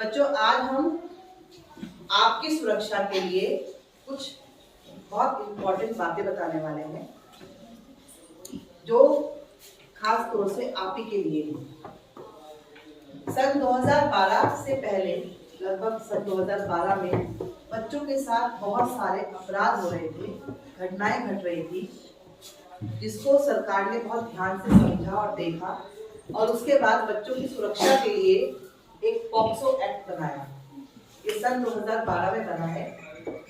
बच्चों, आज हम आपकी सुरक्षा के लिए कुछ बहुत इम्पोर्टेंट बातें बताने वाले हैं जो खास तौर से आप ही के लिए हैं। सन 2012 से पहले, लगभग सन 2012 में बच्चों के साथ बहुत सारे अपराध हो रहे थे, घटनाएं घट रही थी, जिसको सरकार ने बहुत ध्यान से समझा और देखा और उसके बाद बच्चों की सुरक्षा के लिए एक पॉक्सो एक्ट बनाया। ये सन 2012 में बना है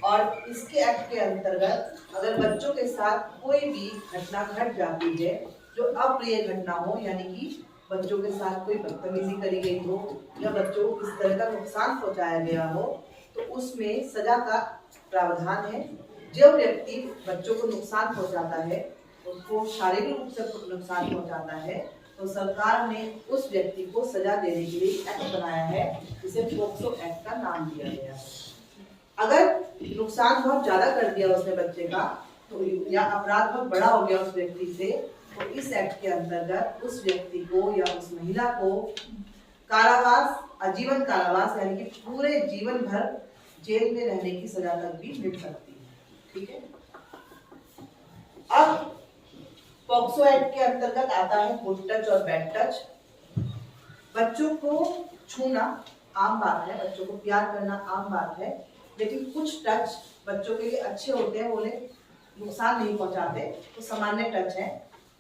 और इसके एक्ट के अंतर्गत अगर बच्चों के साथ कोई भी घटना घट जाती है जो अप्रिय घटना हो, यानी कि बच्चों के साथ कोई बदतमीजी करी गई हो या बच्चों को किसी तरह का नुकसान पहुंचाया गया हो, तो उसमें सजा का प्रावधान है। जो व्यक्ति बच्चों को नुकसान पहुंचाता है, उसको शारीरिक रूप से नुकसान पहुंचाता है, तो सरकार ने उस व्यक्ति को सजा देने के लिए एक्ट बनाया है, जिसे पॉक्सो एक्ट का नाम दिया गया है। अगर नुकसान बहुत ज्यादा कर दिया उसने बच्चे का, तो या अपराध बहुत बड़ा हो गया उस व्यक्ति से, तो इस एक्ट के अंतर्गत उस व्यक्ति को या उस महिला को कारावास, आजीवन कारावास यानी कि पूरे जीवन भर जेल में रहने की सजा तक भी मिल सकती है। ठीक है। अब पॉक्सो एक्ट के अंतर्गत आता है गुड टच और बैड टच। बच्चों को छूना आम बात है, बच्चों को प्यार करना आम बात है, लेकिन कुछ टच बच्चों के लिए अच्छे होते हैं, बोले नुकसान नहीं पहुंचाते, तो सामान्य टच है।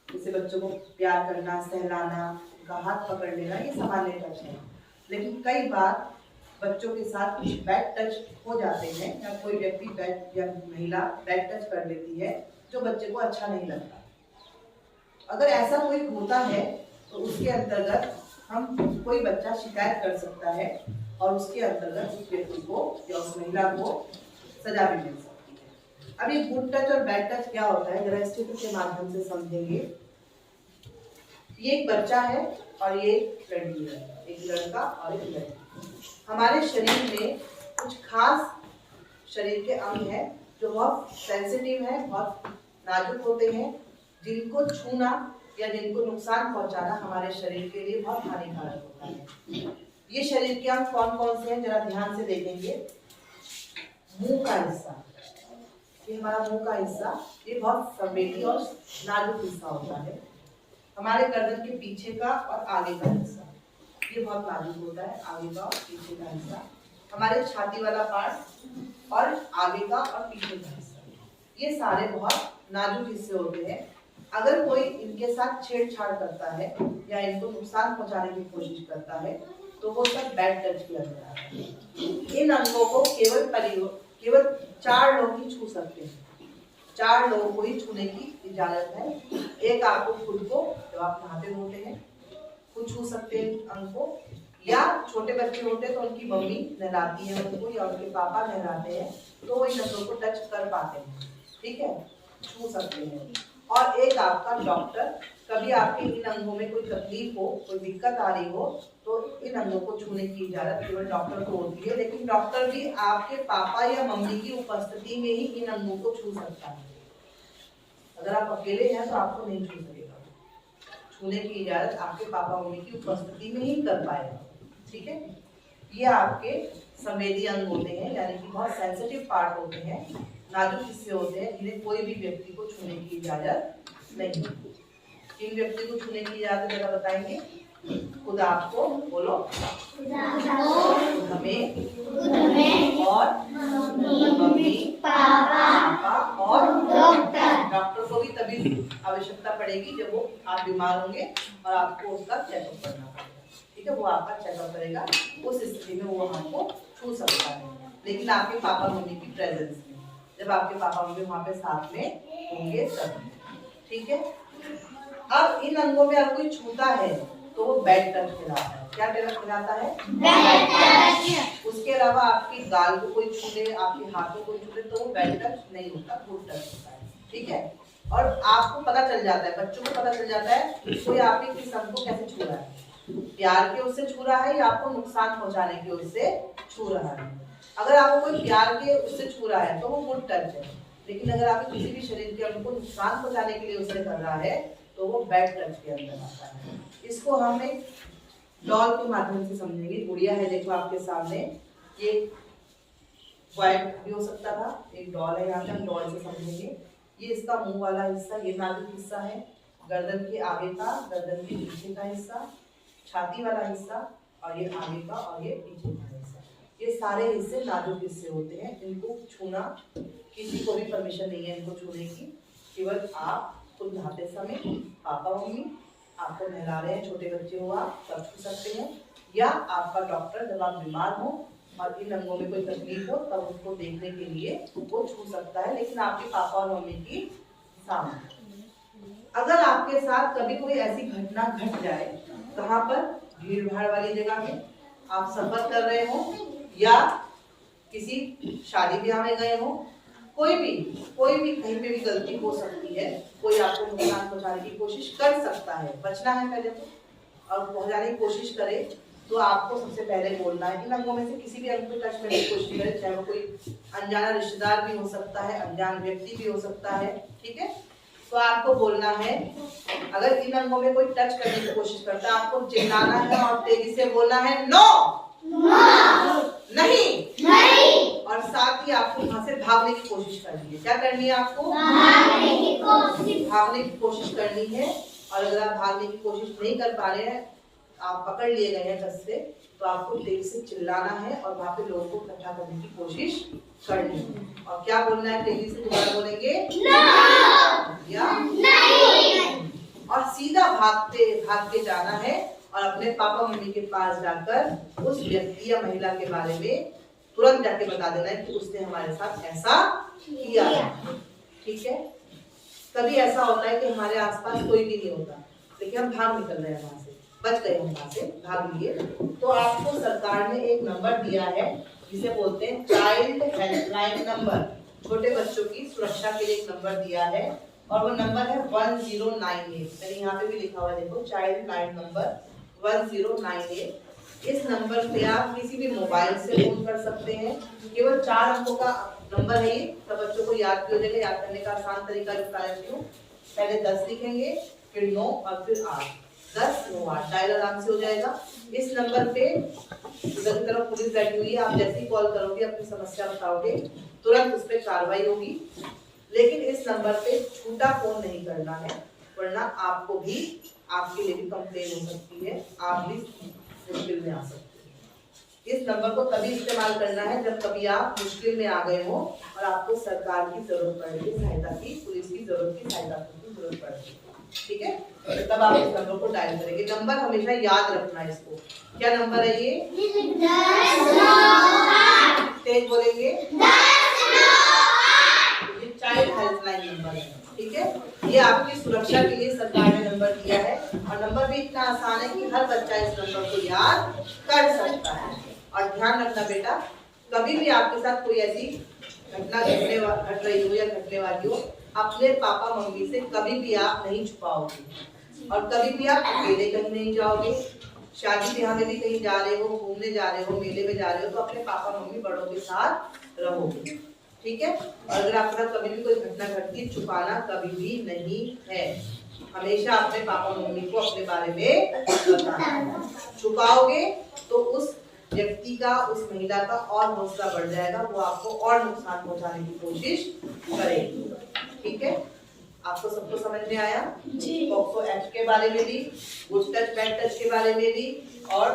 जैसे बच्चों को प्यार करना, सहलाना, उनका हाथ पकड़ लेना, ये सामान्य टच है। लेकिन कई बार बच्चों के साथ कुछ बैड टच हो जाते हैं, या कोई व्यक्ति बैड या महिला बैड टच कर लेती है जो बच्चे को अच्छा नहीं लगता। अगर ऐसा कोई होता है तो उसके अंतर्गत हम कोई बच्चा शिकायत कर सकता है और उसके अंतर्गत उस व्यक्ति को या उस महिला को सजा भी मिल सकती है। अब ये गुड टच और बैड टच क्या होता है, जरा इस चित्र के माध्यम से समझेंगे। ये एक बच्चा है और ये एक लड़की है, एक लड़का और एक लड़की। हमारे शरीर में कुछ खास शरीर के अंग हैं जो बहुत सेंसिटिव है, बहुत नाजुक होते हैं, जिनको छूना या जिनको नुकसान पहुंचाना हमारे शरीर के लिए बहुत हानिकारक होता है। ये शरीर के अंग कौन कौन से हैं, जरा ध्यान से देखेंगे। मुंह का हिस्सा, ये हमारा मुंह का हिस्सा, ये बहुत संवेदी और नाजुक हिस्सा होता है। हमारे गर्दन के पीछे का और आगे का हिस्सा, ये बहुत नाजुक होता है, आगे का और पीछे का हिस्सा। हमारे छाती वाला पार्ट और आगे का और पीछे का हिस्सा, ये सारे बहुत नाजुक हिस्से होते हैं। अगर कोई इनके साथ छेड़छाड़ करता है या इनको नुकसान पहुंचाने की कोशिश करता है, तो वो सब बैड टच के अंदर आता है। इन अंगों को केवल 4 लोग ही छू सकते हैं। 4 लोगों को ही छूने की इजाजत है। एक आपको खुद को, जब आप नहाते धोते हैं, खुद छू सकते हैं अंग को, या छोटे बच्चे होते हैं तो उनकी मम्मी नहलाती है उनको या उनके पापा नहलाते हैं, तो वो इन अंगों को टच कर पाते हैं। ठीक है, छू सकते हैं। और एक आपका डॉक्टर, कभी आपके इन अंगों में कोई तकलीफ हो, कोई दिक्कत आ रही हो, तो इन अंगों को छूने की इजाजत केवल डॉक्टर को होती है। लेकिन डॉक्टर भी आपके पापा या मम्मी की उपस्थिति में ही इन अंगों को छू सकता है। अगर आप अकेले हैं तो आपको नहीं छू सकेगा। छूने की इजाजत आपके पापा मम्मी की उपस्थिति में ही कर पाएगा। ठीक है। ये आपके संवेदी अंग होते हैं, यानी कि बहुत सेंसिटिव पार्ट होते हैं, नाजुक हिस्से होते हैं, जिन्हें कोई भी व्यक्ति को छूने की इजाजत नहीं है। किन व्यक्ति को छूने की इजाजत जरा बताएंगे? खुद आपको, बोलो। हमें और मम्मी, पापा और डॉक्टर को भी तभी आवश्यकता पड़ेगी जब वो आप बीमार होंगे और आपको उसका चेकअप करना पड़ेगा। ठीक है, वो आपका चेकअप करेगा, उस स्थिति में वो हमको छू सकता है, लेकिन आपके पापा मम्मी की प्रेजेंस में, जब आपके पापा मम्मी वहां पे साथ में होंगे तब। ठीक है। अब इन अंगों में अगर कोई छूता है तो वो बैड टच कहलाता है। क्या कहलाता है? Bad touch. उसके अलावा आपकी गाल को कोई छू ले, आपके हाथों को छू ले, तो वो बैड टच नहीं होता, गुड टच होता है। ठीक है। और आपको पता चल जाता है, बच्चों को पता चल जाता है कोई आपके किस अंग को कैसे छू रहा है, प्यार के उससे छू रहा है या आपको नुकसान पहुंचाने के उससे छू रहा है। अगर आपको कोई प्यार के उससे छू रहा है तो वो गुड टच है, लेकिन अगर आप किसी भी शरीर के अंग को नुकसान पहुंचाने के लिए उससे कर रहा है तो वो बैड टच के अंदर आता है। इसको हम एक डॉल के माध्यम से समझेंगे। गुड़िया है देखो आपके सामने, ये वाइट भी हो सकता था, एक डॉल है, यहाँ पे हम डॉल से समझेंगे। ये इसका मुंह वाला हिस्सा, ये नाजुक हिस्सा है, गर्दन के आगे का, गर्दन के पीछे का हिस्सा, छाती वाला हिस्सा, और ये आगे का और ये पीछे का हिस्सा। ये सारे हिस्से नाजुक हिस्से होते हैं। इनको छूना किसी को भी परमिशन नहीं है इनको छूने की। केवल आप खुद नहाते समय, पापा मम्मी आपको नहला रहे हैं, छोटे बच्चे हो आप तब छू सकते हैं, या आपका डॉक्टर जब आप बीमार हो और इन अंगों में कोई तकलीफ हो तब उसको देखने के लिए वो छू सकता है, लेकिन आपके पापा और मम्मी की सामने। अगर आपके साथ कभी कोई ऐसी घटना घट जाए, कहाँ पर, भीड़ भाड़ वाली जगह में आप सफर कर रहे हो या किसी शादी ब्याह में गए हो, कोई भी कहीं पे भी गलती हो सकती है, कोई आपको नुकसान पहुंचाने की कोशिश कर सकता है, बचना है पहले तो, और पहुंचाने की कोशिश करे तो आपको सबसे पहले बोलना है। इन अंगों में से किसी भी अंग को टच करने की कोशिश करे, चाहे वो कोई अनजाना रिश्तेदार भी हो सकता है, अनजान व्यक्ति भी हो सकता है, ठीक है। तो आपको बोलना है, अगर इन अंगों में कोई टच करने की कोशिश करता है आपको चिल्लाना है और तेजी से बोलना है नो, नहीं, और साथ ही आपको वहां से भागने की कोशिश करनी है। क्या करनी है आपको? भागने की कोशिश करनी है। और अगर आप भागने की कोशिश नहीं कर पा रहे हैं, आप पकड़ लिए गए हैं कस से, तो आपको तेज से चिल्लाना है और वहां पे लोगों को इकट्ठा करने की कोशिश करनी है। और क्या बोलना है? तेजी से दोबारा बोलेंगे या नहीं, और सीधा भाग के जाना है और अपने पापा मम्मी के पास जाकर उस व्यक्ति या महिला के बारे में तुरंत जाके बता देना है कि उसने हमारे साथ ऐसा किया, ठीक है। कभी ऐसा होता है कि हमारे आसपास कोई भी नहीं होता, लेकिन हम भाग निकल रहे हैं वहां से, बच गए हम वहां से, भाग लिए, तो आपको सरकार ने एक नंबर दिया है जिसे बोलते हैं चाइल्ड हेल्पलाइन नंबर। छोटे बच्चों की सुरक्षा के लिए एक नंबर दिया है और वो नंबर है 1098। मैंने यहाँ पे भी लिखा हुआ है देखो, चाइल्ड लाइन नंबर 1098। इस नंबर पे आप किसी भी मोबाइल से फोन कर सकते हैं। केवल 4 अंकों का नंबर है ये, सब बच्चों को याद भी हो जाएगा। याद करने का आसान तरीका बता देती हूँ। पहले 10 लिखेंगे, फिर 9 और फिर 8, 10 9 8, डायल आराम से हो जाएगा। इस नंबर पे उधर की तरफ पुलिस बैठी हुई है, आप जैसे ही कॉल करोगे अपनी समस्या बताओगे, तुरंत उस पर कार्रवाई होगी। लेकिन इस नंबर पे झूठा फोन नहीं करना है, वरना आपको भी, आपके लिए भी कंप्लेन हो सकती है, आप भी मुश्किल में आ सकते हैं। इस नंबर को तभी इस्तेमाल करना है जब कभी आप मुश्किल में आ गए हो और आपको सरकार की जरूरत पड़ रही है, सहायता की, पुलिस की जरूरत की, सहायता की जरूरत पड़ रही है, ठीक है। तब आप इस नंबर को डायल करेंगे। नंबर हमेशा याद रखना है इसको। क्या नंबर है ये? 1098। तेज बोलेंगे, 1098। ये चाइल्ड हेल्पलाइन नंबर है, ठीक है। ये आपकी सुरक्षा के लिए सरकार ने नंबर दिया है और नंबर भी इतना आसान है कि हर बच्चा इस नंबर को याद कर सकता है। और ध्यान रखना बेटा, कभी भी आपके साथ कोई ऐसी घटना घट रही हो या घटने वाली हो, अपने पापा मम्मी से कभी भी आप नहीं छुपाओगे और कभी भी आप अकेले कहीं नहीं जाओगे। शादी ब्याह में भी कहीं जा रहे हो, घूमने जा रहे हो, मेले में जा रहे हो, तो अपने पापा मम्मी बड़ों के साथ रहोगे, ठीक है। और अगर आपका कभी भी कोई घटना घटती, छुपाना कभी भी नहीं है। हमेशा अपने पापा मम्मी को अपने बारे में बताना। छुपाओगे तो उस व्यक्ति का, उस महिला का और हौसला बढ़ जाएगा, वो आपको और नुकसान पहुंचाने की कोशिश करेगी, ठीक है। आपको सबको समझ में आया? पॉक्सो एक्ट के बारे में भी, गुड टच बैड टच के बारे में भी, और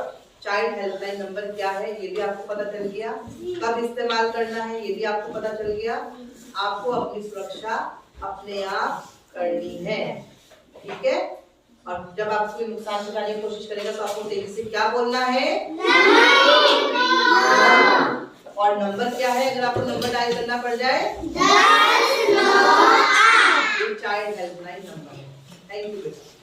चाइल्ड हेल्पलाइन नंबर क्या है ये भी आपको पता चल गया। कब इस्तेमाल करना है ये भी आपको पता चल गया। आपको अपनी सुरक्षा अपने आप करनी है, ठीक है। और जब आप कोई नुकसान पहुंचाने की कोशिश करेगा तो आपको तेजी से क्या बोलना है? और नंबर क्या है अगर आपको नंबर डायल करना पड़ जाए? 1098। चाइल्ड हेल्पलाइन नंबर है। थैंक यू बेटा।